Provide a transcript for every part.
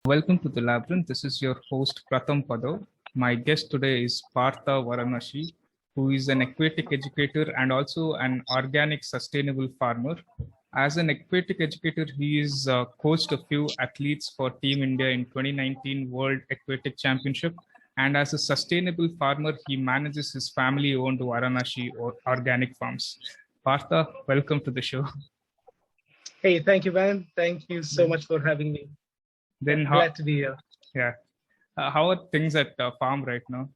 Welcome to the Labyrinth. This is your host Pratham Padav. My guest today is Partha Varanashi, who is an aquatic educator and also an organic sustainable farmer. As an aquatic educator, he is coached a few athletes for Team India in 2019 World Aquatic Championship. And as a sustainable farmer, he manages his family-owned Varanashi Organic Farms. Partha, welcome to the show. Hey, thank you, Van. Thank you so much for having me. Then glad to be here. Yeah. How are things at farm right now?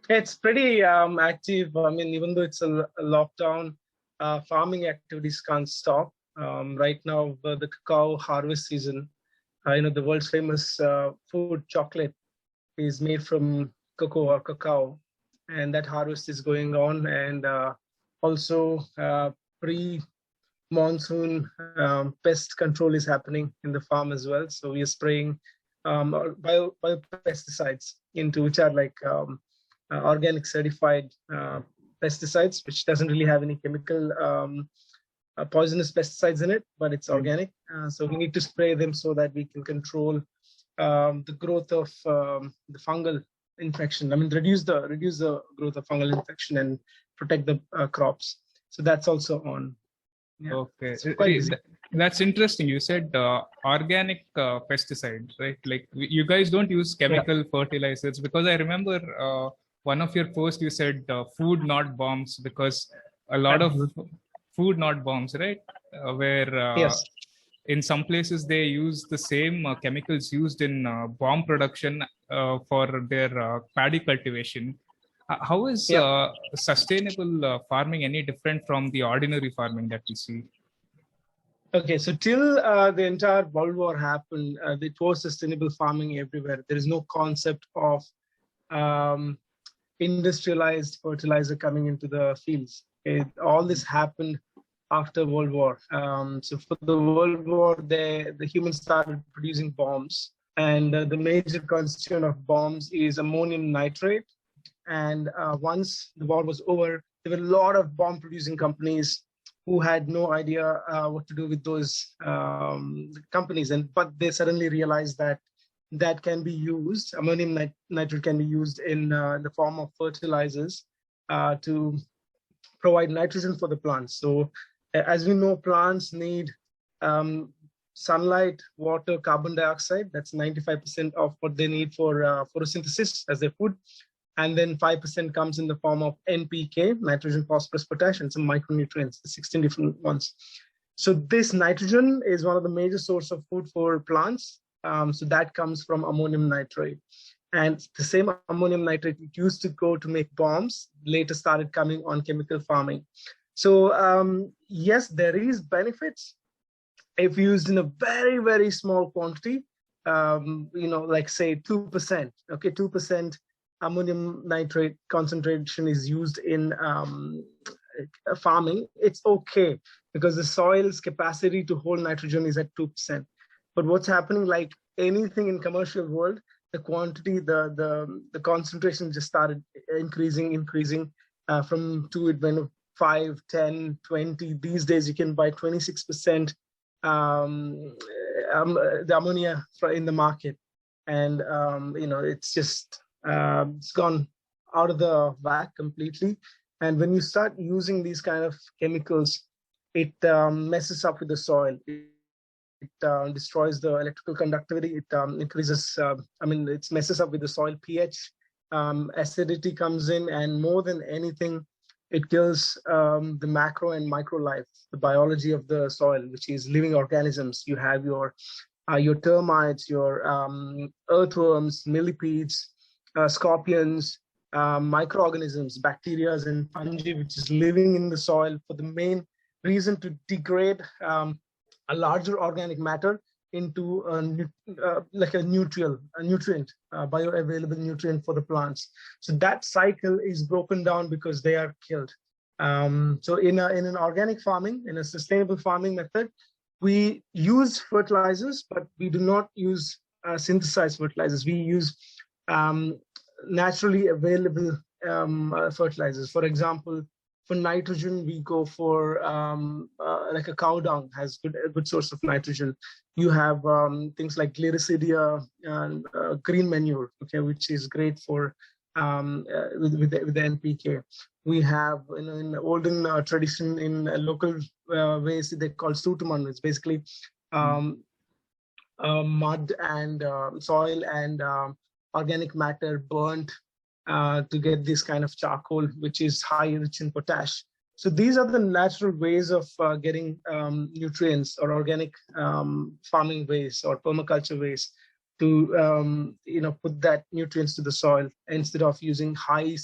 It's pretty active. I mean, even though it's a lockdown, farming activities can't stop. Right now, the cacao harvest season, the world's famous food chocolate is made from cocoa or cacao, and that harvest is going on. And also pre-monsoon pest control is happening in the farm as well. So we are spraying biopesticides which are like organic certified pesticides, which doesn't really have any chemical poisonous pesticides in it, but it's organic. So we need to spray them so that we can control the growth of the fungal infection. I mean, reduce the growth of fungal infection and protect the crops. So that's also on. Yeah. Okay, that's interesting. You said organic pesticides, right? Like you guys don't use chemical fertilizers, because I remember one of your posts you said food not bombs, because a lot of food not bombs, right? Where yes. In some places they use the same chemicals used in bomb production for their paddy cultivation. How is sustainable farming any different from the ordinary farming that we see? Okay, so till the entire World War happened, it was sustainable farming everywhere. There is no concept of industrialized fertilizer coming into the fields. All this happened after World War. So for the World War, the humans started producing bombs, and the major constituent of bombs is ammonium nitrate. And once the war was over, there were a lot of bomb-producing companies who had no idea what to do with those companies. But they suddenly realized that can be used, ammonium nitrate can be used in the form of fertilizers to provide nitrogen for the plants. So as we know, plants need sunlight, water, carbon dioxide. That's 95% of what they need for photosynthesis as their food. And then 5% comes in the form of NPK, nitrogen, phosphorus, potassium, some micronutrients, 16 different ones. So this nitrogen is one of the major sources of food for plants. So that comes from ammonium nitrate. And the same ammonium nitrate it used to go to make bombs, later started coming on chemical farming. So yes, there is benefits if used in a very, very small quantity, like say 2%, okay, 2%. Ammonium nitrate concentration is used in farming, it's okay because the soil's capacity to hold nitrogen is at 2%. But what's happening, like anything in commercial world, the quantity, the concentration just started increasing from 2, it went 5, 10, 20. These days you can buy 26% the ammonia in the market, and it's just it's gone out of the whack completely. And when you start using these kind of chemicals, it messes up with the soil. It destroys the electrical conductivity. It increases, it messes up with the soil pH. Acidity comes in, and more than anything, it kills the macro and micro life, the biology of the soil, which is living organisms. You have your termites, your earthworms, millipedes, scorpions, microorganisms, bacteria and fungi, which is living in the soil for the main reason to degrade a larger organic matter into like a nutrient, bioavailable nutrient for the plants. So that cycle is broken down because they are killed. So in an organic farming, in a sustainable farming method, we use fertilizers, but we do not use synthesized fertilizers. We use naturally available fertilizers. For example, For nitrogen, we go for like a cow dung has a good source of nitrogen. You have things like glycidia and green manure, okay, which is great for with the NPK. We have, in the olden tradition, in local ways, they call sutuman. It's basically mud and soil and organic matter burnt to get this kind of charcoal, which is high rich in potash. So these are the natural ways of getting nutrients, or organic farming ways or permaculture ways to put that nutrients to the soil instead of using high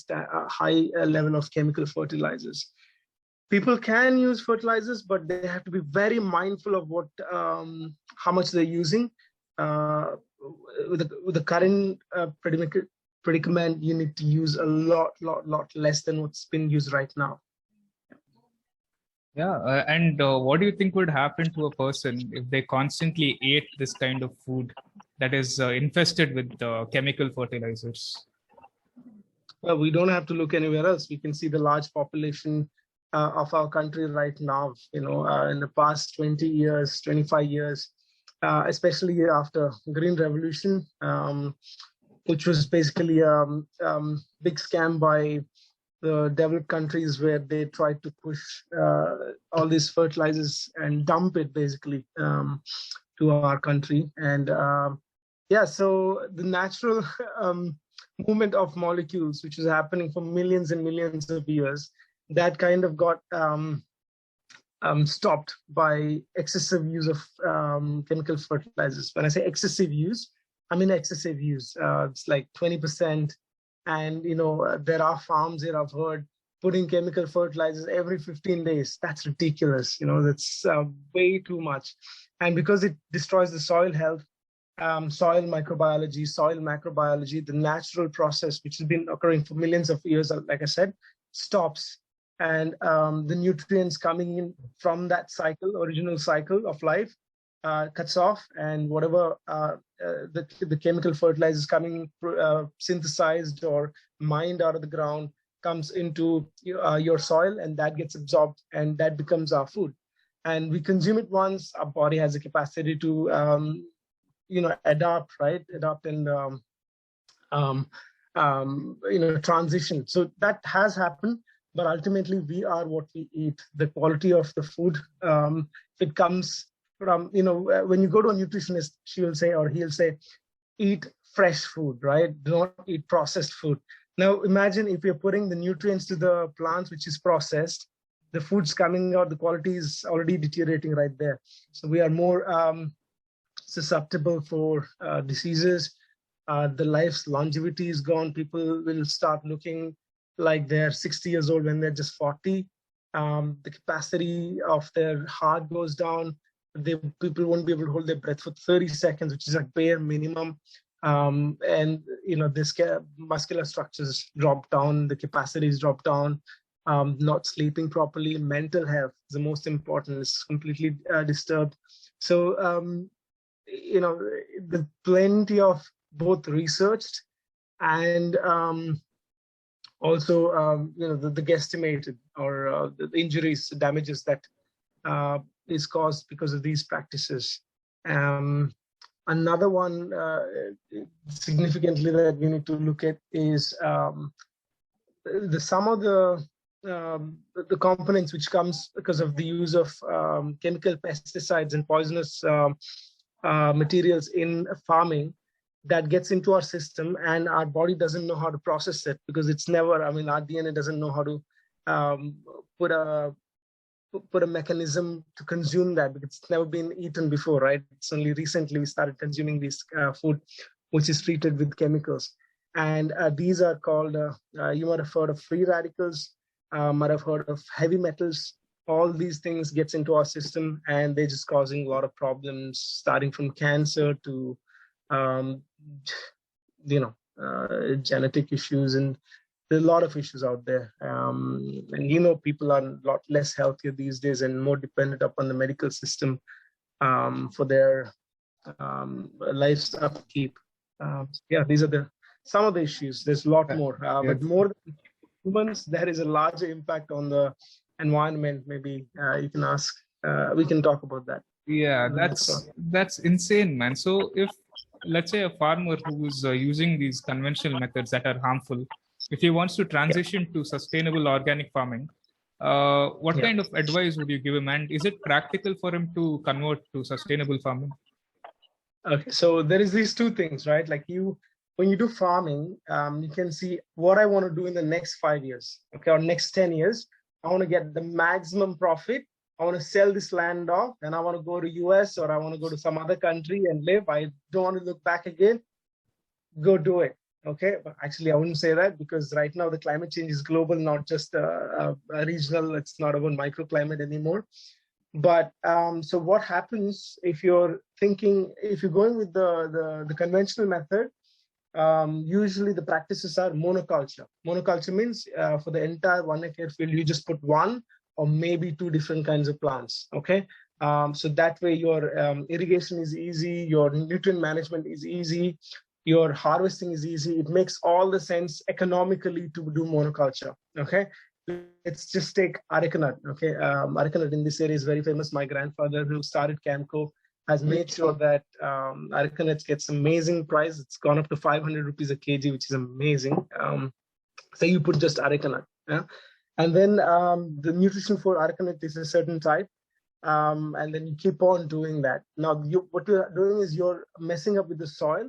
level of chemical fertilizers. People can use fertilizers, but they have to be very mindful of what how much they're using. With the current predicament, you need to use a lot less than what's been used right now. Yeah, and what do you think would happen to a person if they constantly ate this kind of food that is infested with chemical fertilizers? Well, we don't have to look anywhere else. We can see the large population of our country right now. In the past 20 years, 25 years, especially after Green Revolution, which was basically a big scam by the developed countries, where they tried to push all these fertilizers and dump it basically to our country. And yeah, so the natural movement of molecules, which was happening for millions and millions of years, that kind of got stopped by excessive use of chemical fertilizers. When I say excessive use, I mean excessive use. It's like 20%. And, there are farms here, I've heard, putting chemical fertilizers every 15 days. That's ridiculous. That's way too much. And because it destroys the soil health, soil microbiology, soil macrobiology, the natural process, which has been occurring for millions of years, like I said, stops. And the nutrients coming in from that original cycle of life, cuts off, and whatever the chemical fertilizers coming synthesized or mined out of the ground comes into your soil, and that gets absorbed, and that becomes our food. And we consume it once. Our body has a capacity to adapt and transition. So that has happened, but ultimately we are what we eat. The quality of the food, it comes from, when you go to a nutritionist, she'll say, or he'll say, eat fresh food, right? Do not eat processed food. Now imagine if you're putting the nutrients to the plants, which is processed, the food's coming out, the quality is already deteriorating right there. So we are more susceptible for diseases. The life's longevity is gone. People will start looking like they're 60 years old when they're just 40. The capacity of their heart goes down. People won't be able to hold their breath for 30 seconds, which is a bare minimum. And this muscular structures drop down, the capacities drop down, not sleeping properly. Mental health is the most important, it's completely disturbed. So, there's plenty of both researched and also, the guesstimated or the injuries, damages that is caused because of these practices. Another one significantly that we need to look at is some of the components which comes because of the use of chemical pesticides and poisonous materials in farming, that gets into our system, and our body doesn't know how to process it, because it's never, our DNA doesn't know how to put a mechanism to consume that, because it's never been eaten before, right? It's only recently we started consuming this food, which is treated with chemicals. And these are called, you might have heard of free radicals, might have heard of heavy metals. All these things gets into our system, and they're just causing a lot of problems, starting from cancer to genetic issues, and there's a lot of issues out there. And people are a lot less healthier these days and more dependent upon the medical system for their life's upkeep. Yeah, these are some of the issues. There's a lot more, but more humans, there is a larger impact on the environment. Maybe you can ask. We can talk about that. Yeah, that's insane, man. So if, let's say, a farmer who is using these conventional methods that are harmful, if he wants to transition to sustainable organic farming, what kind of advice would you give him? And is it practical for him to convert to sustainable farming? Okay, so there is these two things, right? Like when you do farming, you can see what I want to do in the next 5 years, okay, or next 10 years. I want to get the maximum profit. I want to sell this land off, and I want to go to US, or I want to go to some other country and live. I don't want to look back again. Go do it. Okay, but actually, I wouldn't say that, because right now the climate change is global, not just a regional. It's not about microclimate anymore. But so what happens if you're going with the conventional method? Usually the practices are monoculture. Monoculture means for the entire 1 acre field, you just put one or maybe two different kinds of plants. Okay, so that way your irrigation is easy, your nutrient management is easy, your harvesting is easy. It makes all the sense economically to do monoculture. Okay, let's just take areca nut. Okay, areca nut in this area is very famous. My grandfather, who started Camco, has made sure that areca nuts gets amazing price. It's gone up to 500 rupees a kg, which is amazing. So you put just areca nut, yeah? And then the nutrition for areca nut is a certain type, and then you keep on doing that. Now, what you're doing is you're messing up with the soil,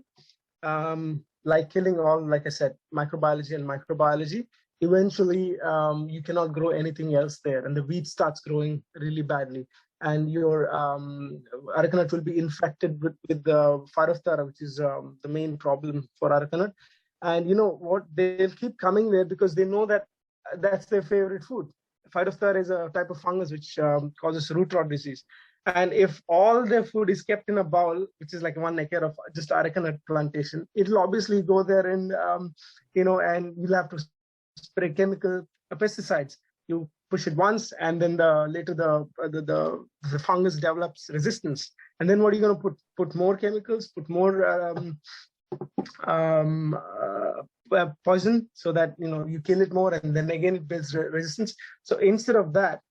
like killing all, like I said, microbiology and microbiology. Eventually, you cannot grow anything else there, and the weed starts growing really badly. And your areca nut will be infected with the Phytophthora, which is the main problem for areca nut. And you know what? They'll keep coming there because they know that that's their favorite food. Phytophthora is a type of fungus which causes root rot disease. And if all their food is kept in a bowl, which is like 1 acre of just areca nut plantation, it'll obviously go there and, and you'll have to spray chemical pesticides. You push it once, and then later the fungus develops resistance. And then what are you going to put more chemicals, put more poison, so that you kill it more, and then again it builds resistance. So instead of that,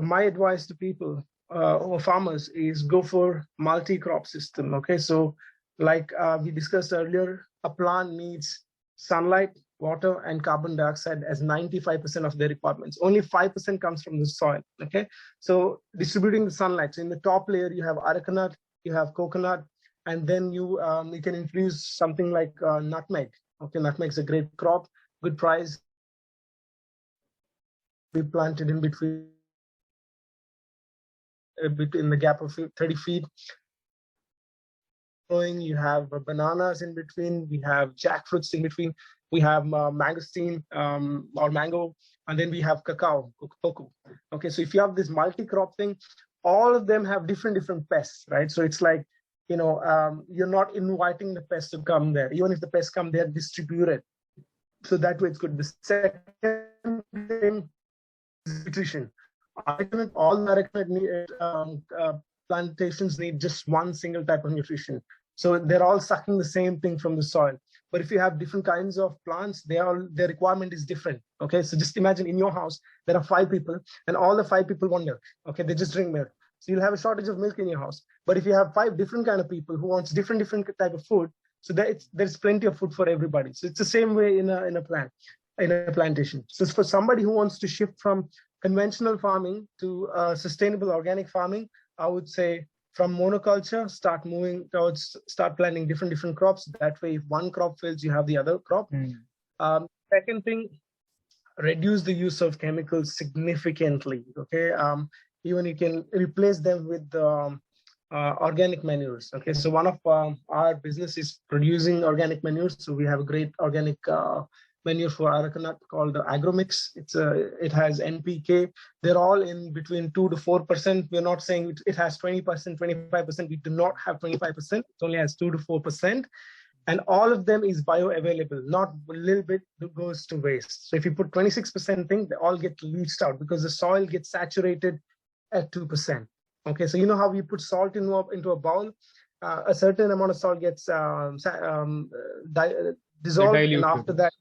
my advice to people or farmers is go for multi-crop system. Okay, so like we discussed earlier, a plant needs sunlight, water, and carbon dioxide as 95% of their requirements. Only 5% comes from the soil. Okay, so distributing the sunlight. So in the top layer, you have areca nut, you have coconut, and then you can introduce something like nutmeg. Okay, nutmeg is a great crop, good price. Be planted in between the gap of 30 feet. You have bananas in between, we have jackfruits in between, we have mangosteen or mango, and then we have cocoa. Okay, so if you have this multi-crop thing, all of them have different pests, right? So it's like, you're not inviting the pests to come there. Even if the pests come, they're distributed. So that way it's good. The second thing is nutrition. All areca plantations need just one single type of nutrition. So they're all sucking the same thing from the soil. But if you have different kinds of plants, their requirement is different. Okay, so just imagine in your house, there are 5 people, and all the 5 people want milk. Okay, they just drink milk. So you'll have a shortage of milk in your house. But if you have 5 different kind of people who wants different type of food, so there's plenty of food for everybody. So it's the same way in a plantation. So for somebody who wants to shift from conventional farming to sustainable organic farming, I would say from monoculture, start planting different crops. That way, if one crop fails, you have the other crop. Second thing, reduce the use of chemicals significantly. Okay, even you can replace them with organic manures. Okay, so one of our business is producing organic manures. So we have a great organic manure for areca nut called the agromix. It has NPK. They're all in between 2 to 4%. We're not saying it has 20%, 25%. We do not have 25%. It only has 2 to 4%. And all of them is bioavailable. Not a little bit goes to waste. So if you put 26% thing, they all get leached out because the soil gets saturated at 2%. Okay, so you know how we put salt into a bowl? A certain amount of salt gets dissolved, and after that,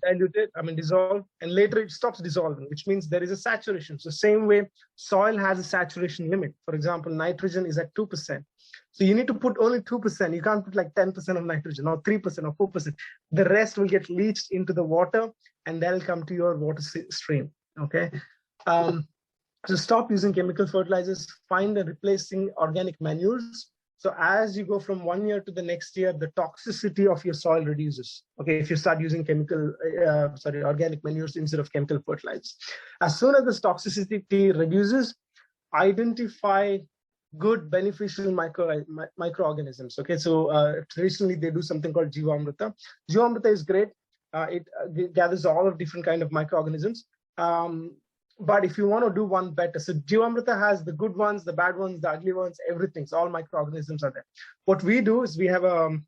diluted, dissolved, and later it stops dissolving, which means there is a saturation. So same way, soil has a saturation limit. For example, nitrogen is at 2%. So you need to put only 2%. You can't put like 10% of nitrogen or 3% or 4%. The rest will get leached into the water and that'll come to your water stream, okay? So stop using chemical fertilizers, find a replacing organic manures. So as you go from 1 year to the next year, the toxicity of your soil reduces. Okay, if you start using organic manures instead of chemical fertilizers. As soon as this toxicity reduces, identify good beneficial microorganisms. Okay, so traditionally they do something called Jivamrita. Jivamrita is great. It gathers all of different kind of microorganisms. But if you want to do one better, so Jivamrita has the good ones, the bad ones, the ugly ones, everything. So all microorganisms are there. What we do is we have a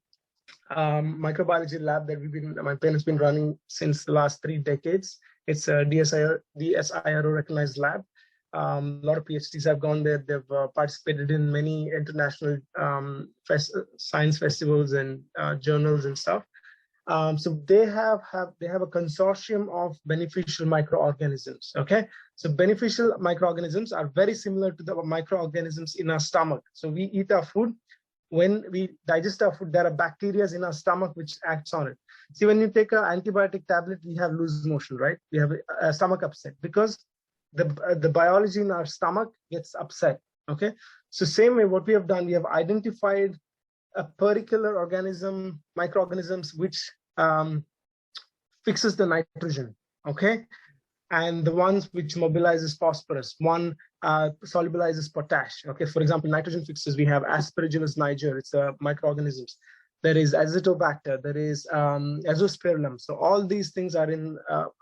microbiology lab that my parents been running since the last 3 decades. It's a DSIRO recognized lab. A lot of PhDs have gone there. They've participated in many international science festivals and journals and stuff. So they have a consortium of beneficial microorganisms. Okay, so beneficial microorganisms are very similar to the microorganisms in our stomach. So we eat our food. When we digest our food, there are bacteria in our stomach which acts on it. See, when you take an antibiotic tablet, we have loose motion, right? We have a stomach upset because the biology in our stomach gets upset. Okay, so same way, what we have done, we have identified a particular microorganisms which fixes the nitrogen, okay, and the ones which mobilizes phosphorus. One solubilizes potash. Okay, for example, nitrogen fixes. We have Aspirations niger. It's a microorganisms. There is Azotobacter. There is Azospirillum. So all these things are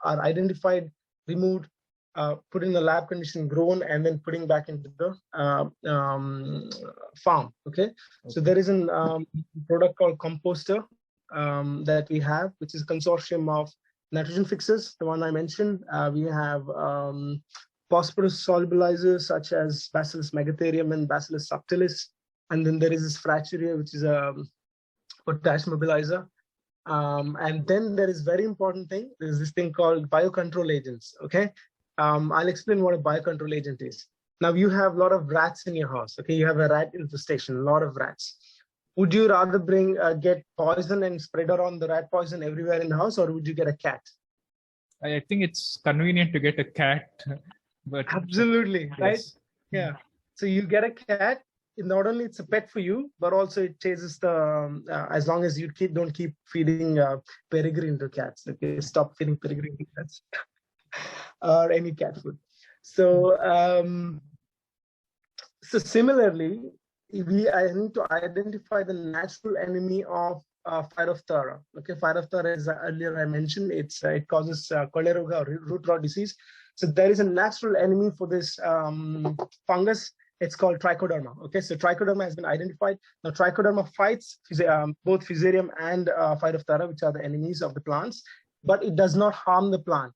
identified, removed, put in the lab condition, grown, and then putting back into the farm. Okay, so there is a product called composter that we have, which is a consortium of nitrogen fixers, the one I mentioned. We have phosphorus solubilizers such as Bacillus megatherium and Bacillus subtilis, and then there is this Frachuria, which is a potash mobilizer. And then there is very important thing. There's this thing called biocontrol agents. Okay, I'll explain what a biocontrol agent is. Now you have a lot of rats in your house. Okay, you have a rat infestation, a lot of rats. Would you rather get poison and spread around the rat poison everywhere in the house, or would you get a cat? I think it's convenient to get a cat, but absolutely, yes. Right? Yeah. So you get a cat. Not only it's a pet for you, but also it chases the as long as you don't keep feeding peregrine to cats. Okay, stop feeding peregrine to cats or any cat food. So so similarly, I need to identify the natural enemy of Phytophthora. Okay, Phytophthora, as earlier I mentioned, it causes cholera or root rot disease. So there is a natural enemy for this fungus. It's called Trichoderma. Okay, so Trichoderma has been identified. Now Trichoderma fights both Fusarium and Phytophthora, which are the enemies of the plants, but it does not harm the plant.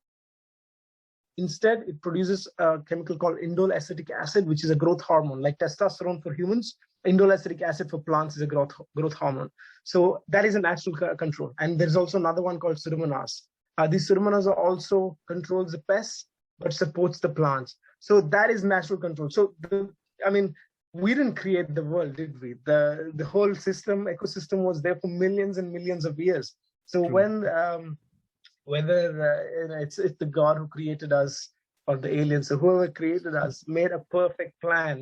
Instead, it produces a chemical called indole acetic acid, which is a growth hormone, like testosterone for humans. Indole acetic acid for plants is a growth hormone. So that is a natural control. And there's also another one called Pseudomonas. These Pseudomonas are also controls the pests, but supports the plants. So that is natural control. So we didn't create the world, did we? The whole ecosystem was there for millions and millions of years. So when whether it's the God who created us or the aliens, so whoever created us made a perfect plan.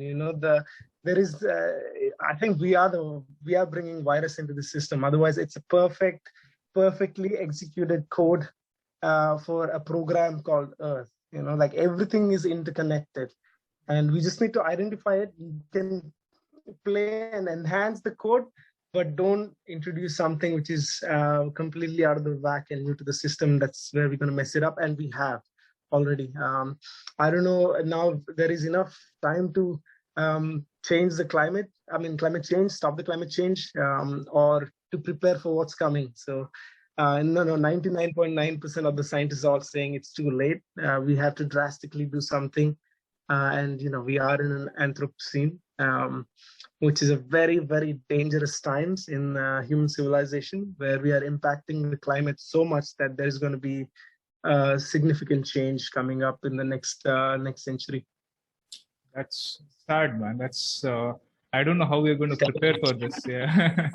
I think we are bringing virus into the system. Otherwise, it's a perfectly executed code for a program called Earth. Like everything is interconnected, and we just need to identify it. You can play and enhance the code, but don't introduce something which is completely out of the whack and new to the system. That's where we're going to mess it up, and we have already. I don't know, now there is enough time to change the climate. Climate change, stop the climate change, or to prepare for what's coming. So no, 99.9% of the scientists are all saying it's too late. We have to drastically do something and we are in an Anthropocene, which is a very, very dangerous times in human civilization, where we are impacting the climate so much that there's going to be significant change coming up in the next century. That's sad, man. That's I don't know how we're going to prepare for this. Yeah,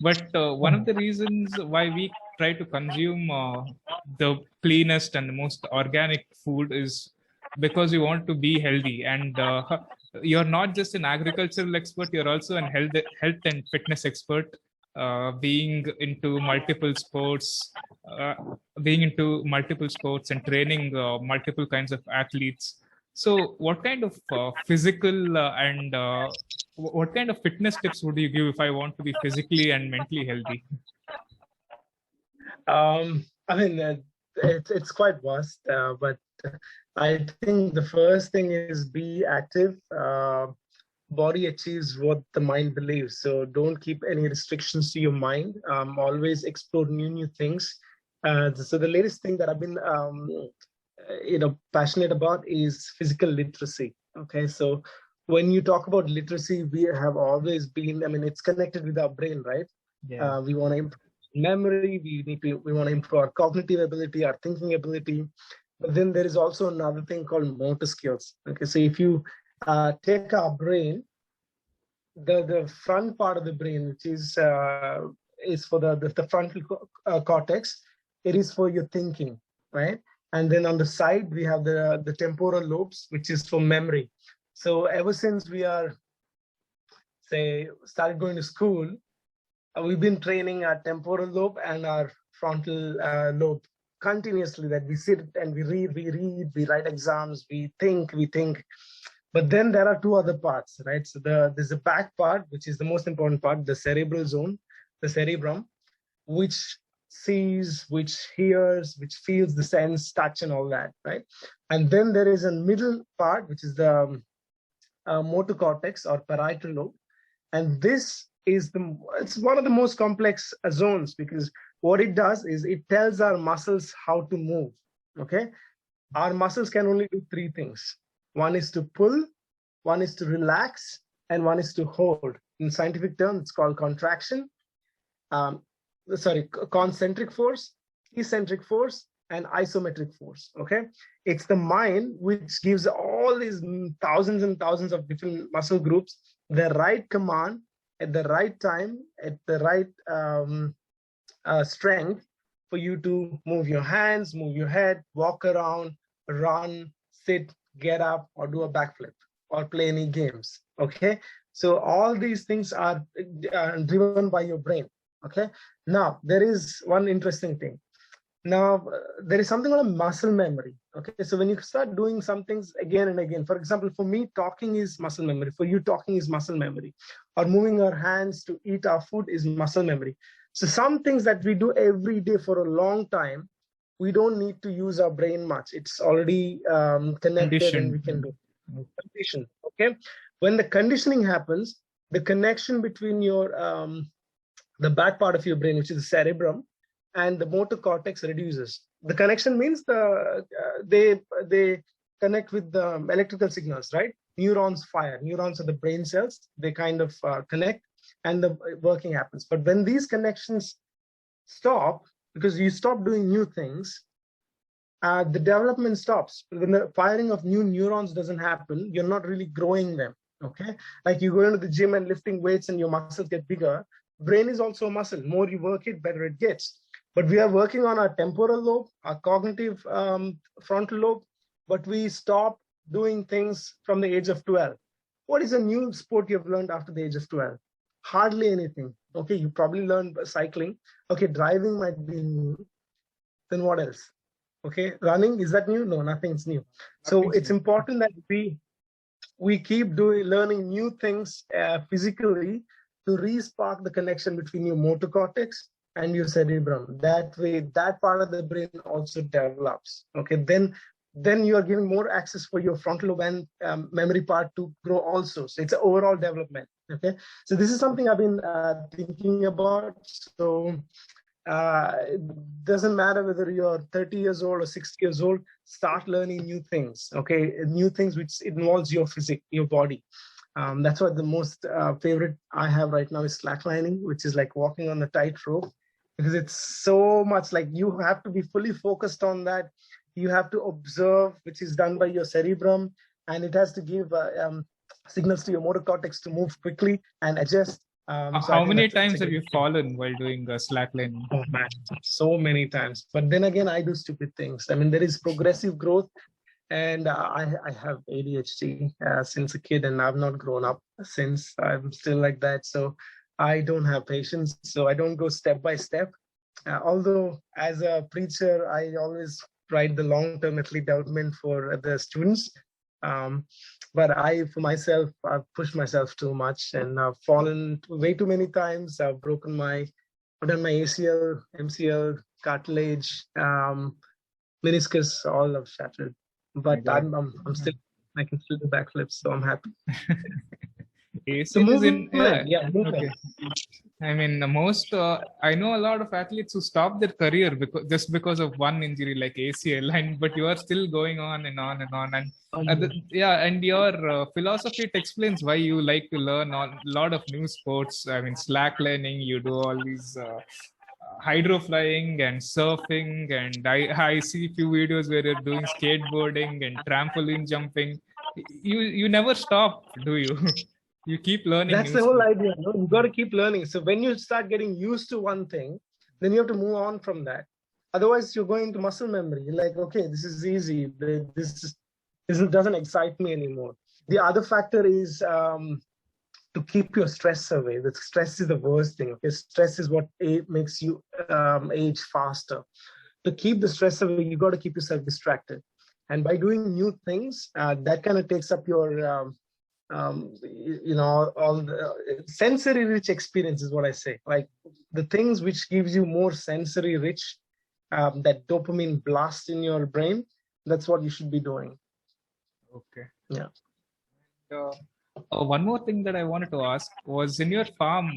but one of the reasons why we try to consume the cleanest and the most organic food is because we want to be healthy. And you're not just an agricultural expert; you're also an health and fitness expert. Being into multiple sports, and training multiple kinds of athletes. So, what kind of physical and what kind of fitness tips would you give if I want to be physically and mentally healthy? I mean, it's quite vast, but I think the first thing is be active. Body achieves what the mind believes. So don't keep any restrictions to your mind. Always explore new things. So the latest thing that I've been passionate about is physical literacy. Okay, so when you talk about literacy, we have always been, I mean, it's connected with our brain, right? Yeah. We want to improve memory, we want to improve our cognitive ability, our thinking ability. But then there is also another thing called motor skills. Okay, so if you take our brain, the front part of the brain, which is for the frontal cortex, it is for your thinking, right? And then on the side, we have the temporal lobes, which is for memory. So ever since we are, started going to school, we've been training our temporal lobe and our frontal lobe continuously, that we sit and we read, we write exams, we think. But then there are two other parts, right? So there's the back part, which is the most important part, the cerebral zone, the cerebrum, which sees, which hears, which feels the sense, touch, and all that, right? And then there is a middle part, which is the motor cortex or parietal lobe. And this is it's one of the most complex zones, because what it does is it tells our muscles how to move, okay? Our muscles can only do three things. One is to pull, one is to relax, and one is to hold. In scientific terms, it's called contraction. Concentric force, eccentric force, and isometric force, okay? It's the mind which gives all these thousands and thousands of different muscle groups the right command at the right time, at the right strength for you to move your hands, move your head, walk around, run, sit, get up, or do a backflip, or play any games, okay? So all these things are driven by your brain, okay? Now, there is one interesting thing. Now, there is something called a muscle memory, okay? So when you start doing some things again and again, for example, for me, talking is muscle memory. For you, talking is muscle memory. Or moving our hands to eat our food is muscle memory. So some things that we do every day for a long time, we don't need to use our brain much. It's already connected and we can do condition, okay? When the conditioning happens, the connection between your the back part of your brain, which is the cerebrum, and the motor cortex reduces. The connection means they connect with the electrical signals, right? Neurons fire. Neurons are the brain cells. They kind of connect, and the working happens. But when these connections stop, because you stop doing new things, the development stops. When the firing of new neurons doesn't happen, you're not really growing them, okay? Like you go into the gym and lifting weights and your muscles get bigger. Brain is also a muscle. More you work it, better it gets. But we are working on our temporal lobe, our cognitive frontal lobe, but we stop doing things from the age of 12. What is a new sport you've learned after the age of 12? Hardly anything. Okay, you probably learned cycling. Okay, driving might be new. Then what else? Okay, running, is that new? No, nothing's new. So it's important that we keep learning new things physically to re-spark the connection between your motor cortex and your cerebrum. That way, that part of the brain also develops. Okay, then you are giving more access for your frontal lobe and memory part to grow also. So it's an overall development. Okay, so this is something I've been thinking about. So it doesn't matter whether you're 30 years old or 60 years old, start learning new things, okay? New things which involves your physique, your body. That's what the most favorite I have right now is slacklining, which is like walking on a tightrope, because it's so much like you have to be fully focused on that. You have to observe, which is done by your cerebrum, and it has to give signals to your motor cortex to move quickly and adjust. So I How think many that's a times have great you thing. fallen while doing slacklining? Oh man, so many times. But then again, I do stupid things. I mean, there is progressive growth, and I have ADHD since a kid, and I've not grown up since. I'm still like that. So I don't have patience. So I don't go step by step. Although as a preacher, I always write the long-term athlete development for the students. Um, but I, for myself, I've pushed myself too much and I've fallen way too many times. I've done my ACL, MCL, cartilage, meniscus, all have shattered. My But God. I'm still, I can still do backflips, so I'm happy. So ACL is in, movement, yeah, movement. okay. I mean, I know a lot of athletes who stop their career because of one injury like ACL, and but you are still going on and on and on. And and your philosophy, it explains why you like to learn a lot of new sports. I mean, slacklining, you do all these hydroflying and surfing, and I see few videos where you're doing skateboarding and trampoline jumping. You never stop, do you? You keep learning That's new the whole sports. idea. No? You got to keep learning. So when you start getting used to one thing, then you have to move on from that. Otherwise, you're going to muscle memory. You're like, okay, this is easy. This doesn't excite me anymore. The other factor is to keep your stress away. The stress is the worst thing. Okay, stress is what makes you age faster. To keep the stress away, you got to keep yourself distracted. And by doing new things, that kind of takes up your all the sensory rich experience is what I say. Like the things which gives you more sensory rich, that dopamine blast in your brain, that's what you should be doing. Okay. Yeah. One more thing that I wanted to ask was, in your farm,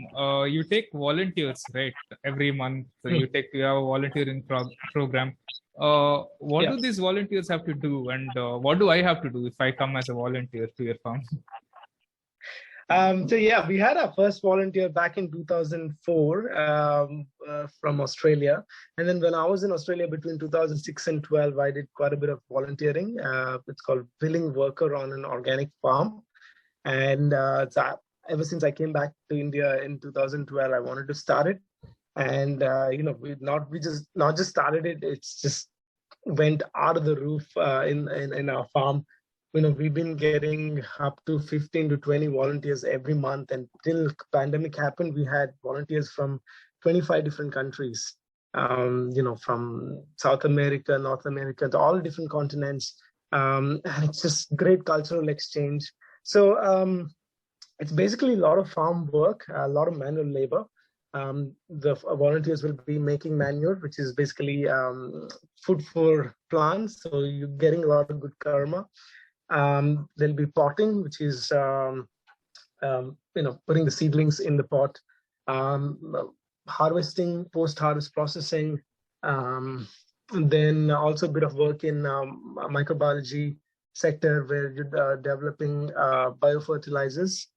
you take volunteers, right? Every month, you have a volunteering program. What Yeah. do these volunteers have to do, and what do I have to do if I come as a volunteer to your farm? So yeah, we had our first volunteer back in 2004 from Australia, and then when I was in Australia between 2006 and 12, I did quite a bit of volunteering. It's called willing worker on an organic farm, and ever since I came back to India in 2012, I wanted to start it, and we just not just started it; it's just went out of the roof in our farm. We've been getting up to 15 to 20 volunteers every month, and till pandemic happened, we had volunteers from 25 different countries. From South America, North America, to all different continents, and it's just great cultural exchange. So it's basically a lot of farm work, a lot of manual labor. The volunteers will be making manure, which is basically food for plants. So you're getting a lot of good karma. There'll be potting, which is putting the seedlings in the pot, harvesting, post-harvest processing, and then also a bit of work in microbiology sector where you're developing biofertilizers.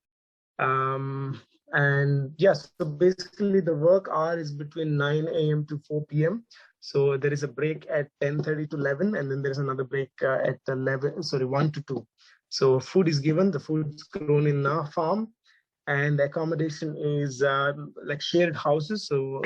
And yes, so basically the work hour is between 9 a.m. to 4 p.m. So there is a break at 10:30 to 11, and then there's another break at 1 to 2. So food is given, the food's grown in our farm, and the accommodation is like shared houses. So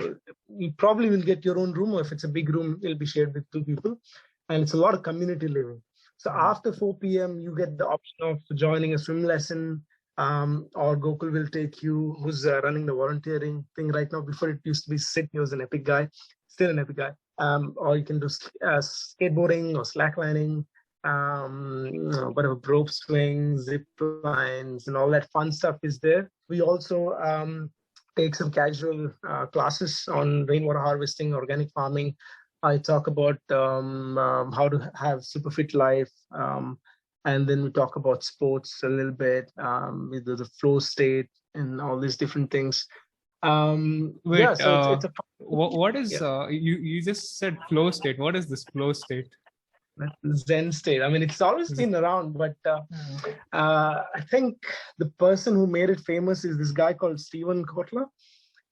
you probably will get your own room, or if it's a big room, it'll be shared with 2 people. And it's a lot of community living. So after 4 p.m., you get the option of joining a swim lesson, or Gokul will take you, who's running the volunteering thing right now. Before it used to be Sid, he was an epic guy, still an epic guy. Or you can do skateboarding or slacklining, whatever, rope swing, zip lines, and all that fun stuff is there. We also take some casual classes on rainwater harvesting, organic farming. I talk about how to have super fit life. And then we talk about sports a little bit, with the flow state and all these different things. Wait, Yeah, so it's a what is yeah, you just said flow state? What is this flow state? Zen state. I mean, it's always been around, but I think the person who made it famous is this guy called Stephen Kotler,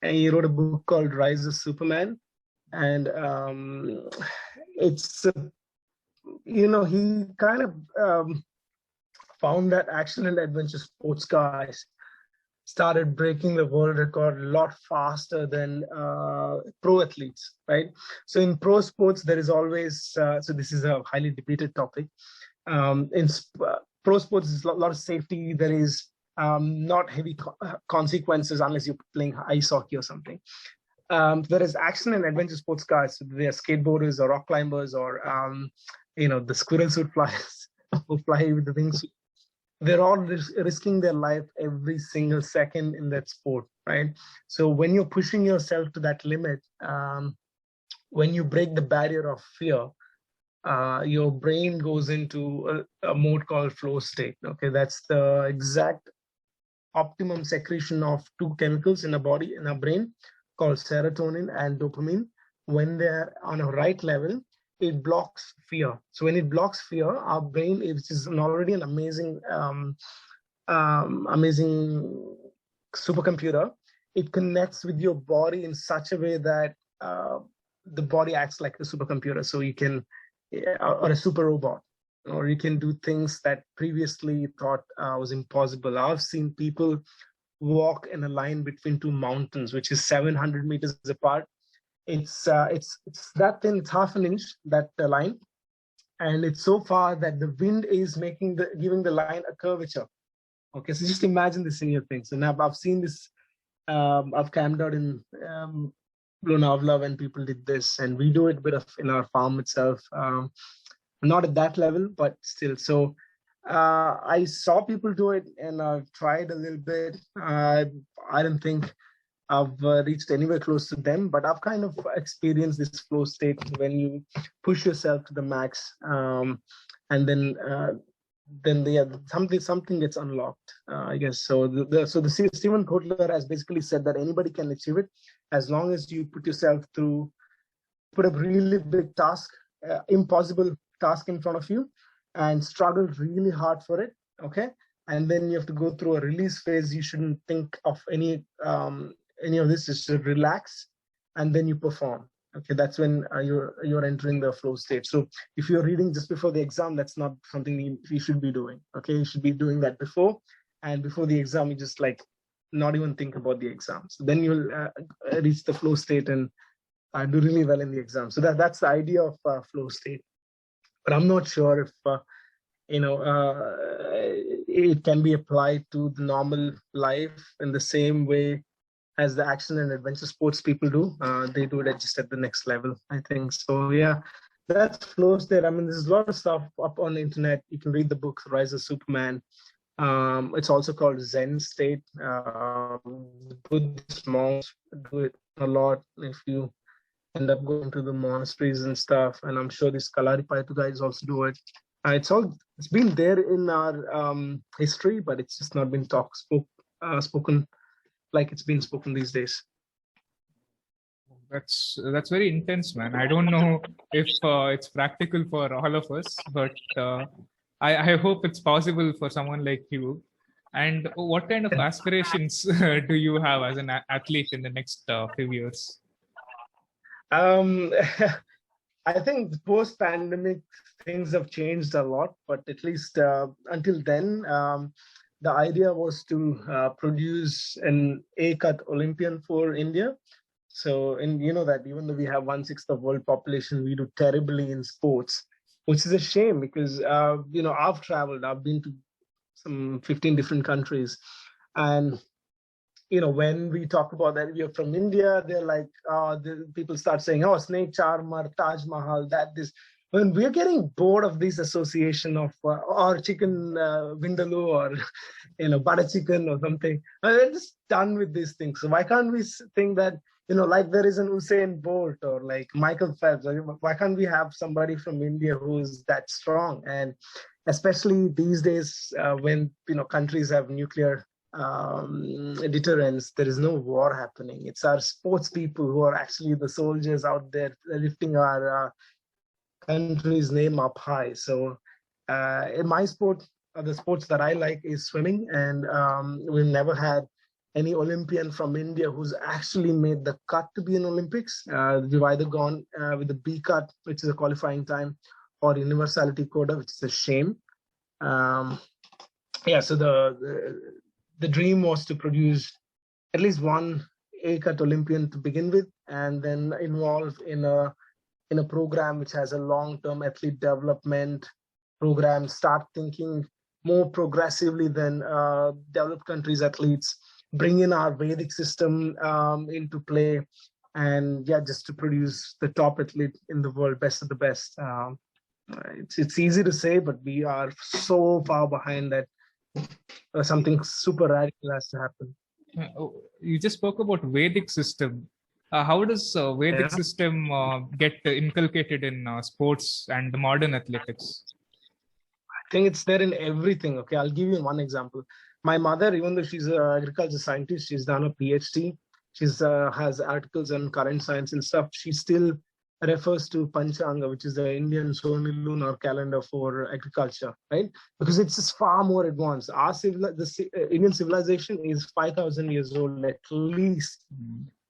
and he wrote a book called Rise of Superman. And it's he kind of found that action and adventure sports guys started breaking the world record a lot faster than pro athletes, right? So in pro sports, there is always, so this is a highly debated topic. Pro sports, is a lot of safety. There is not heavy consequences unless you're playing ice hockey or something. There is action and adventure sports guys. So they're skateboarders or rock climbers or, the squirrel suit flyers who fly with the wings. They're all risking their life every single second in that sport, right? So when you're pushing yourself to that limit, when you break the barrier of fear, your brain goes into a mode called flow state. Okay, that's the exact optimum secretion of two chemicals in our brain called serotonin and dopamine. When they're on a right level, it blocks fear. So when it blocks fear, our brain, which is already an amazing supercomputer, it connects with your body in such a way that the body acts like a supercomputer. So you can, or a super robot, or you can do things that previously thought was impossible. I've seen people walk in a line between two mountains, which is 700 meters apart. It's that thin, it's half an inch, that line, and it's so far that the wind is giving the line a curvature. Okay, so just imagine this in your thing. So now I've seen this. I've camped out in Lonavala when people did this, and we do it a bit of in our farm itself. Not at that level, but still. So I saw people do it, and I've tried a little bit. I didn't think I've reached anywhere close to them, but I've kind of experienced this flow state when you push yourself to the max, and then something gets unlocked, I guess. So the Stephen Kotler has basically said that anybody can achieve it as long as you put a really big task, impossible task in front of you, and struggle really hard for it. Okay, and then you have to go through a release phase. You shouldn't think of any of this. Just relax, and then you perform. Okay, that's when you're entering the flow state. So if you're reading just before the exam, that's not something you should be doing. Okay, you should be doing that before, and before the exam, you just like not even think about the exam. So then you'll reach the flow state and do really well in the exam. So that's the idea of flow state. But I'm not sure if it can be applied to the normal life in the same way as the action and adventure sports people do. They do it just at the next level, I think. So yeah, that's flow state. I mean, there's a lot of stuff up on the internet. You can read the book Rise of Superman. It's also called Zen state. Buddhist monks do it a lot if you end up going to the monasteries and stuff. And I'm sure these Kalari Paitu guys also do it. It's been there in our history, but it's just not been spoken like it's been spoken these days. That's very intense, man. I don't know if it's practical for all of us, but I hope it's possible for someone like you. And what kind of aspirations do you have as an athlete in the next few years? I think post-pandemic things have changed a lot, but at least until then, the idea was to produce an A-cut Olympian for India. So, and you know that even though we have 1/6 of world population, we do terribly in sports, which is a shame because I've traveled. I've been to some 15 different countries, and when we talk about that we are from India, they're like, people start saying, oh, Snake Charmer, Taj Mahal, this. When we're getting bored of this association of or chicken vindaloo or butter chicken or something, we're just done with these things. So why can't we think that like there is an Usain Bolt or like Michael Phelps? Why can't we have somebody from India who's that strong? And especially these days when countries have nuclear deterrence. There is no war happening. It's our sports people who are actually the soldiers out there lifting our country's name up high. So in my sport, the sports that I like is swimming, and we've never had any Olympian from India who's actually made the cut to be in Olympics. We've either gone with the B cut, which is a qualifying time, or universality quota, which is a shame. Yeah, so the dream was to produce at least one A cut Olympian to begin with, and then involve in a program which has a long-term athlete development program, start thinking more progressively than developed countries athletes, bring in our Vedic system into play, and yeah, just to produce the top athlete in the world, best of the best. It's easy to say, but we are so far behind that something super radical has to happen. You just spoke about Vedic system. How does Vedic system get inculcated in sports and modern athletics? I think it's there in everything. Okay, I'll give you one example. My mother, even though she's an agriculture scientist, she's done a PhD. She's has articles on current science and stuff. She still refers to Panchanga, which is the Indian lunar calendar for agriculture, right? Because it's just far more advanced. The Indian civilization is 5,000 years old at least.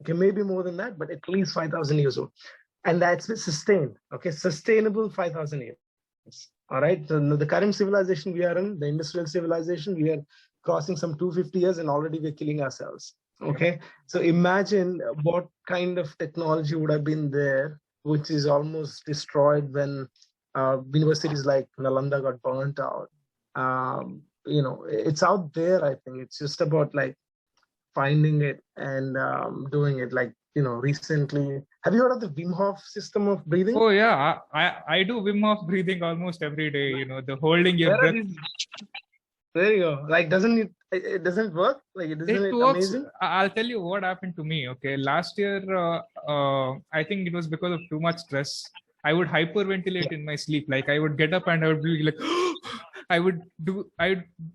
Okay, maybe more than that, but at least 5,000 years old. And that's sustained, okay? Sustainable 5,000 years. All right, the current civilization we are in, the industrial civilization, we are crossing some 250 years and already we're killing ourselves, okay? So imagine what kind of technology would have been there, which is almost destroyed when universities like Nalanda got burnt out. You know, it's out there, I think. It's just about like finding it and doing it. Like, you know, recently, have you heard of the Wim Hof system of breathing? Oh yeah, I do Wim Hof breathing almost every day. You know, the holding your breath. There you go. Like, doesn't it doesn't work? Like, isn't it works. amazing? I'll tell you what happened to me. Okay, last year, I think it was because of too much stress. I would hyperventilate in my sleep. Like I would get up and I would be like, I would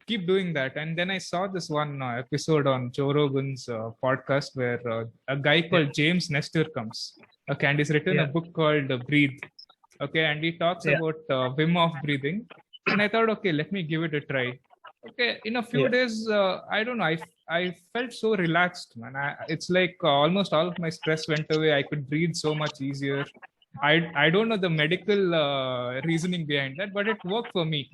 keep doing that. And then I saw this one episode on Joe Rogan's podcast where a guy called James Nestor comes. Okay, and he's written a book called Breathe. Okay, and he talks about Wim Hof breathing. And I thought, okay, let me give it a try. Okay, in a few days, I don't know, I felt so relaxed, man. It's like almost all of my stress went away. I could breathe so much easier. I don't know the medical reasoning behind that, but it worked for me.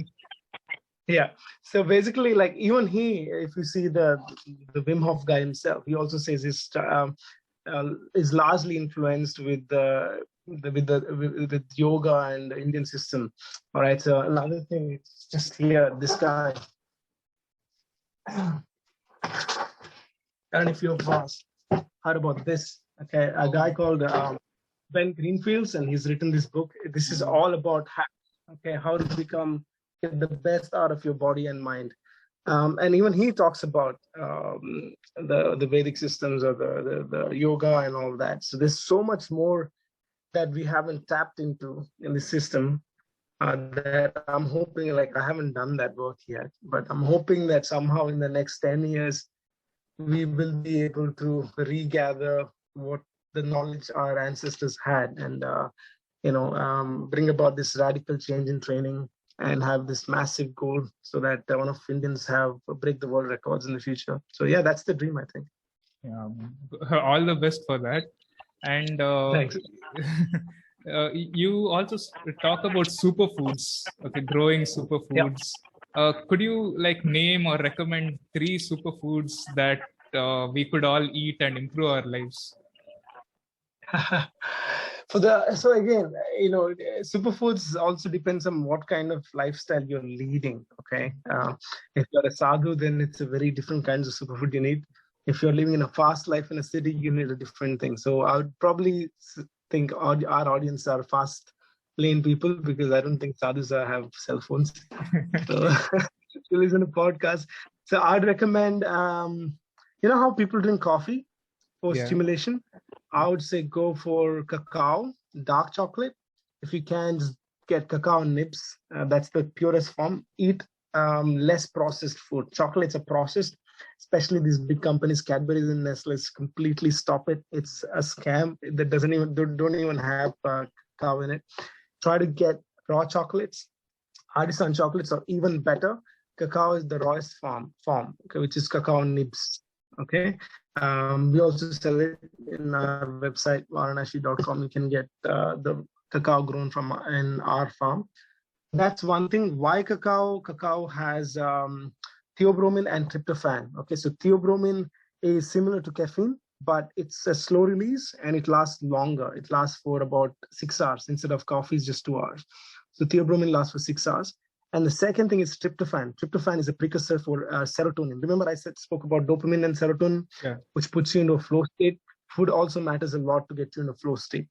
Yeah. So basically, like even he, if you see the Wim Hof guy himself, he also says his is largely influenced with with yoga and the Indian system. All right. So another thing, it's just here, this guy. And if you've heard about this, okay, a guy called Ben Greenfields, and he's written this book. This is all about how to get the best out of your body and mind. And even he talks about the Vedic systems or the yoga and all that. So there's so much more that we haven't tapped into in the system that I'm hoping, like I haven't done that work yet, but I'm hoping that somehow in the next 10 years, we will be able to regather what the knowledge our ancestors had and, bring about this radical change in training and have this massive goal so that one of Indians break the world records in the future. So yeah, that's the dream, I think. Yeah, all the best for that. And thanks. You also talk about superfoods, okay, growing superfoods. Could you like name or recommend 3 superfoods that we could all eat and improve our lives? So again, superfoods also depends on what kind of lifestyle you're leading. Okay, if you're a sadhu, then it's a very different kinds of superfood you need. If you're living in a fast life in a city, you need a different thing. So I would probably think our audience are fast lane people, because I don't think sadhus have cell phones. So you listen to podcasts. So I'd recommend, how people drink coffee for stimulation. I would say go for cacao, dark chocolate. If you can, just get cacao nibs. That's the purest form. Eat less processed food. Chocolates are processed. especially these big companies, Cadbury's and Nestle, completely stop it. It's a scam that doesn't even don't even have cacao in it. Try to get raw chocolates, artisan chocolates, or even better, cacao is the rawest form, okay, which is cacao nibs. Okay, we also sell it in our website varanashi.com. You can get the cacao grown from in our farm. That's one thing. Why cacao? Cacao has theobromine and tryptophan. Okay, so theobromine is similar to caffeine, but it's a slow release and it lasts longer. It lasts for about 6 hours instead of coffee is just 2 hours. So theobromine lasts for 6 hours. And the second thing is tryptophan. Tryptophan is a precursor for serotonin. Remember I spoke about dopamine and serotonin, which puts you into a flow state. Food also matters a lot to get you in a flow state.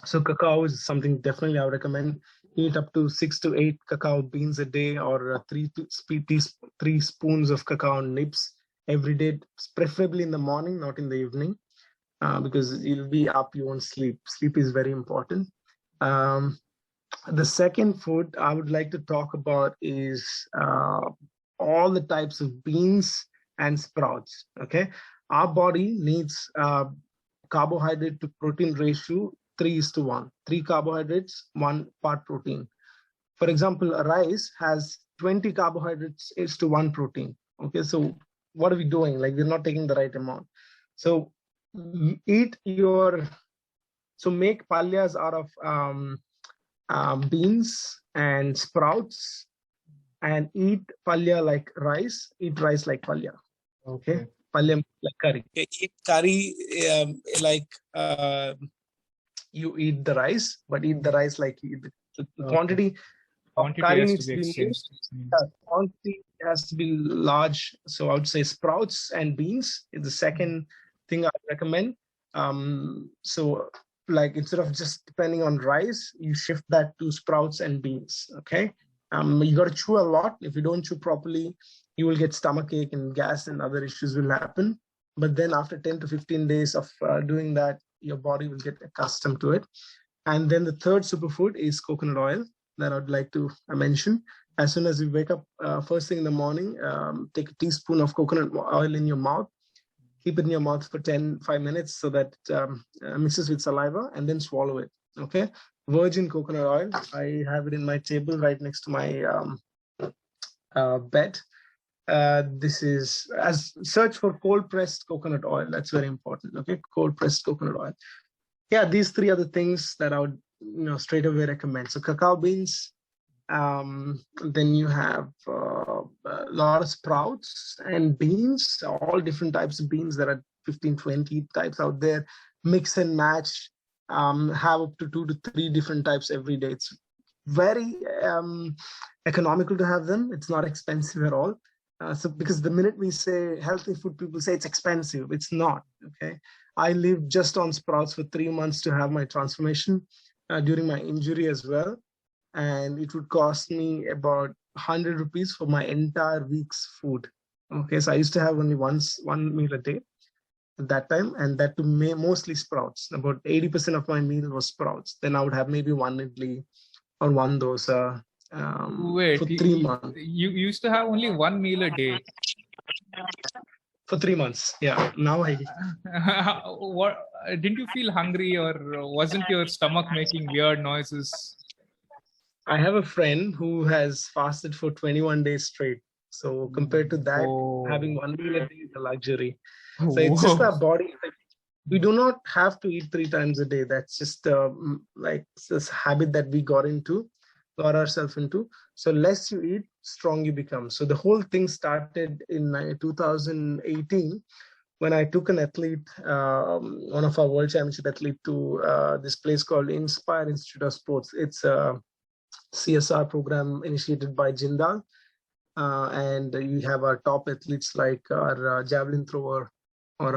So cacao is something definitely I would recommend. Eat up to 6 to 8 cacao beans a day, or 3 spoons of cacao nibs every day, preferably in the morning, not in the evening, because you'll be up, you won't sleep. Sleep is very important. The second food I would like to talk about is all the types of beans and sprouts. Okay, our body needs carbohydrate to protein ratio 3:1. 3 carbohydrates, 1 part protein. For example, rice has 20 carbohydrates to 1 protein. Okay, so what are we doing? Like, we're not taking the right amount. So make palyas out of beans and sprouts, and eat palya like rice. Eat rice like palya. Okay, palya like curry. Okay. Eat curry like you eat the rice, but eat the rice like you eat the quantity of curry needs to be exchanged. Quantity has to be large. So I would say sprouts and beans is the second thing I recommend. So like, instead of just depending on rice, you shift that to sprouts and beans. Okay, you got to chew a lot. If you don't chew properly, you will get stomachache and gas and other issues will happen. But then after 10 to 15 days of doing that, your body will get accustomed to it. And then the third superfood is coconut oil that I'd like to mention. As soon as you wake up first thing in the morning, take a teaspoon of coconut oil in your mouth. Keep it in your mouth for 5 minutes so that mixes with saliva, and then swallow it. Okay, virgin coconut oil. I have it in my table right next to my bed. This is, as search for cold pressed coconut oil. That's very important. Okay, cold pressed coconut oil. Yeah, these 3 are the things that I would straight away recommend. So cacao beans, then you have a lot of sprouts and beans, all different types of beans. There are 15, 20 types out there. Mix and match. Have up to 2 to 3 different types every day. It's very economical to have them. It's not expensive at all. So because the minute we say healthy food, people say it's expensive. It's not. Okay, I lived just on sprouts for 3 months to have my transformation during my injury as well. And it would cost me about 100 rupees for my entire week's food. Okay, so I used to have only one meal a day at that time, and that to mostly sprouts. About 80% of my meal was sprouts. Then I would have maybe 1 idli or 1 dosa for 3 months. You used to have only 1 meal a day? For 3 months, yeah. Now I... What, didn't you feel hungry, or wasn't your stomach making weird noises? I have a friend who has fasted for 21 days straight. So compared to that, having 1 meal a day is a luxury. So it's just our body. We do not have to eat 3 times a day. That's just like this habit that we got ourselves into. So less you eat, strong you become. So the whole thing started in 2018 when I took an athlete, one of our World Championship athlete, to this place called Inspire Institute of Sports. It's a CSR program initiated by Jindal. And you have our top athletes like our javelin thrower, or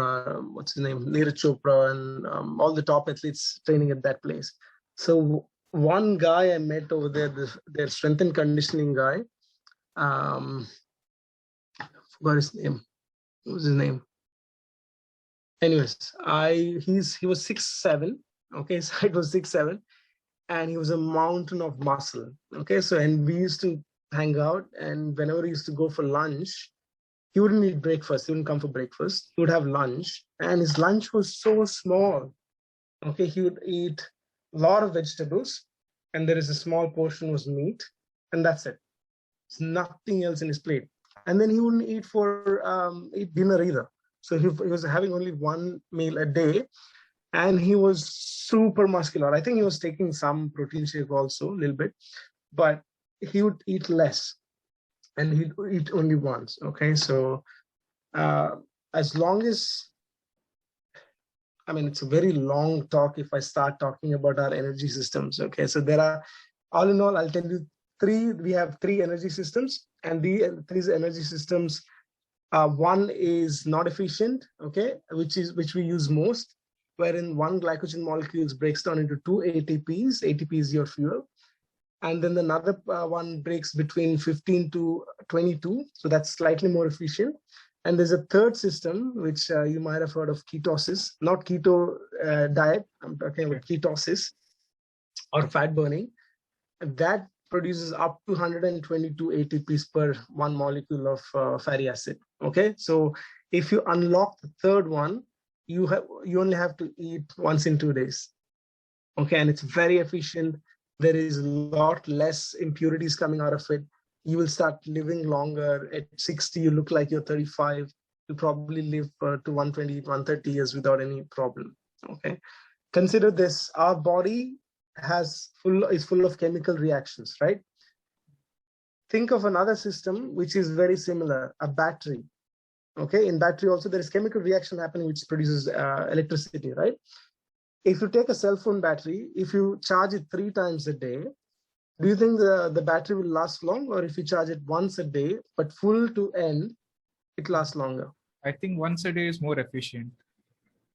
what's his name, Neeraj Chopra, and all the top athletes training at that place. So one guy I met over there, their strength and conditioning guy, forgot his name. What was his name? Anyways, he was 6'7". Okay, so it was 6'7", and he was a mountain of muscle. Okay, so and we used to hang out, and whenever he used to go for lunch, He wouldn't eat breakfast. He wouldn't come for breakfast. He would have lunch, and his lunch was so small. Okay, he would eat a lot of vegetables, and there is a small portion was meat, and that's it. There's nothing else in his plate. And then he wouldn't eat dinner either. So he was having only one meal a day, and he was super muscular. I think he was taking some protein shake also, a little bit, but he would eat less, and he'd eat only once. Okay, so as long as, I mean, it's a very long talk if I start talking about our energy systems. Okay, so there are, all in all, I'll tell you we have three energy systems, and the three energy systems, one is not efficient, okay, which we use most, wherein one glycogen molecules breaks down into two ATPs. ATP is your fuel. And then another one breaks between 15 to 22. So that's slightly more efficient. And there's a third system, which you might have heard of, ketosis, not keto diet. I'm talking about ketosis or fat burning. That produces up to 122 ATPs per one molecule of fatty acid. Okay, so if you unlock the third one, you only have to eat once in 2 days. Okay, and it's very efficient. There is a lot less impurities coming out of it. You will start living longer. At 60, you look like you're 35. You probably live to 120, 130 years without any problem. Okay, consider this: our body is full of chemical reactions, right? Think of another system which is very similar, a battery. Okay, in battery also there is chemical reaction happening which produces electricity, right? If you take a cell phone battery, if you charge it 3 times a day, do you think the battery will last long? Or if you charge it once a day, but full to end, it lasts longer? I think once a day is more efficient.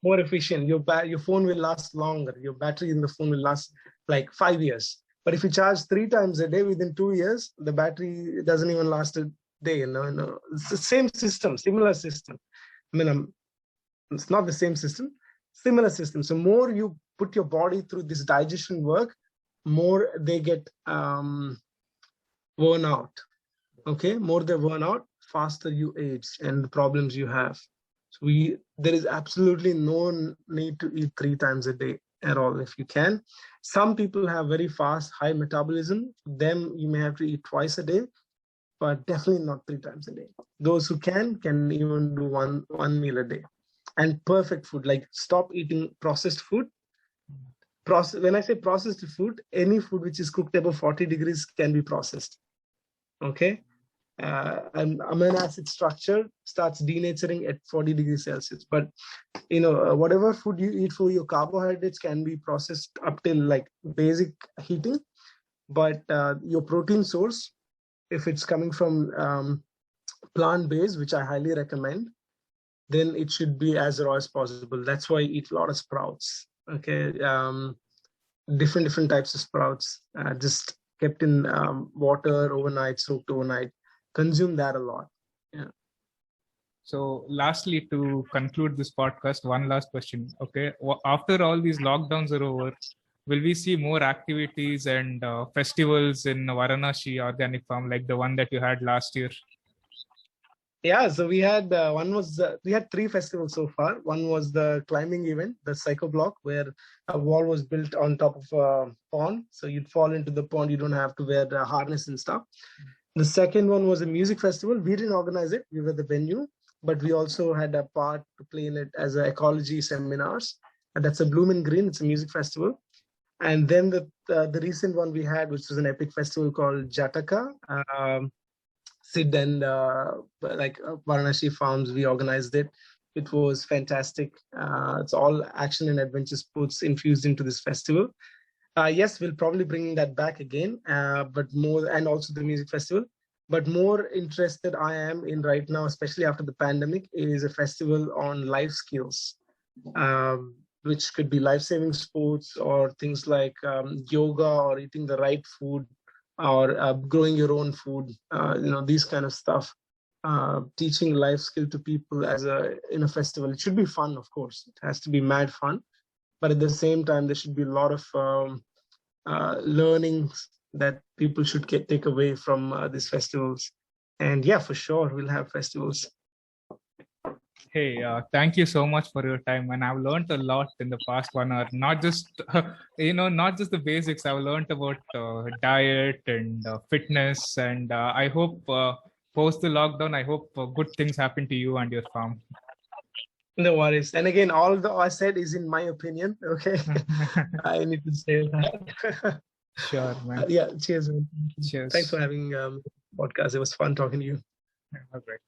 More efficient. Your phone will last longer. Your battery in the phone will last like 5 years. But if you charge 3 times a day, within 2 years, the battery doesn't even last a day. No. It's the same system, similar system. I mean, it's not the same system, similar system. So more you put your body through this digestion work, more they get worn out. Okay, more they burn out, faster you age and the problems you have. So there is absolutely no need to eat 3 times a day at all if you can. Some people have very fast, high metabolism. Them you may have to eat twice a day, but definitely not 3 times a day. Those who can even do one meal a day. And perfect food, like stop eating processed food. When I say processed food, any food which is cooked above 40 degrees can be processed. Okay. And amino acid structure starts denaturing at 40 degrees Celsius. But whatever food you eat for your carbohydrates can be processed up till like basic heating. But your protein source, if it's coming from plant-based, which I highly recommend, then it should be as raw as possible. That's why I eat a lot of sprouts. Okay, different types of sprouts, just kept in water overnight, soaked overnight. Consume that a lot. Yeah. So lastly, to conclude this podcast, one last question. Okay, after all these lockdowns are over, will we see more activities and festivals in Varanashi Organic Farm like the one that you had last year? Yeah, so we had we had 3 festivals so far. One was the climbing event, the Psycho Block, where a wall was built on top of a pond. So you'd fall into the pond, you don't have to wear the harness and stuff. The second one was a music festival. We didn't organize it, we were the venue, but we also had a part to play in it as ecology seminars. And that's a Bloom and Green, it's a music festival. And then the recent one we had, which was an epic festival called Jataka. Sid and Varanashi Farms, we organized it. It was fantastic. It's all action and adventure sports infused into this festival. Yes, we'll probably bring that back again, but more, and also the music festival. But more interested I am in right now, especially after the pandemic, is a festival on life skills, which could be life-saving sports or things like yoga or eating the right food, or growing your own food, these kind of stuff. Teaching life skill to people in a festival. It should be fun, of course. It has to be mad fun, but at the same time, there should be a lot of learnings that people should take away from these festivals. And yeah, for sure, we'll have festivals. Hey, thank you so much for your time, and I've learned a lot in the past 1 hour. Not just not just the basics. I've learned about diet and fitness, and I hope post the lockdown, I hope good things happen to you and your farm. No worries. And again, all the I said is in my opinion. Okay, I need to say that. Sure, man. Yeah. Cheers, man. Cheers. Thanks for having podcast. It was fun talking to you. All right.